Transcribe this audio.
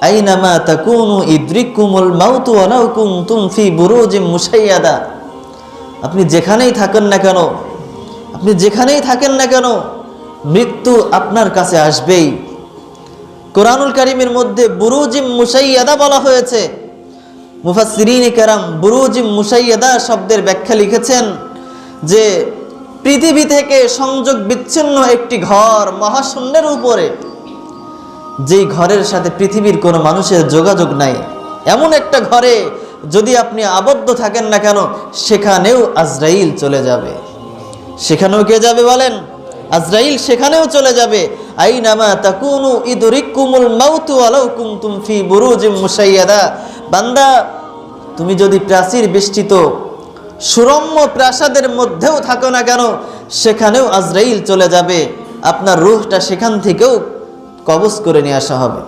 আইনামা তাকুনু ইদরিকুমুল মাউতু ওয়ালাউ কুনতুম ফি বুরুজিম মুশাইয়াদা। আপনি যেখানেই থাকেন না কেন, আপনি যেখানেই থাকেন না কেন, মৃত্যু আপনার কাছে আসবেই। কোরআনুল কারীমের মধ্যে বুরুজিম মুশাইয়াদা বলা হয়েছে। মুফাসসিরিন কেরাম বুরুজিম মুশাইয়াদা শব্দের ব্যাখ্যা লিখেছেন যে পৃথিবী থেকে সংযোগ বিচ্ছিন্ন একটি ঘর মহাশূন্যের উপরে, যেই ঘরের সাথে পৃথিবীর কোনো মানুষের যোগাযোগ নাই, এমন একটা ঘরে যদি আপনি আবদ্ধ থাকেন না কেন, সেখানেও আজরাইল চলে যাবে। সেখানেও কে যাবে বলেন? আজরাইল সেখানেও চলে যাবে। আইনামা তাকুনু ইদরিকুমুল মাউতু ওয়ালাউ কুনতুম ফি বুরুজিম মুশাইয়াদা। বান্দা, তুমি যদি প্রাচীর বেষ্টিত সুরম্য প্রাসাদের মধ্যেও থাকো না কেন, সেখানেও আজরাইল চলে যাবে। আপনার রূহটা সেখান থেকেও কবজ করে নিয়ে আসা হবে।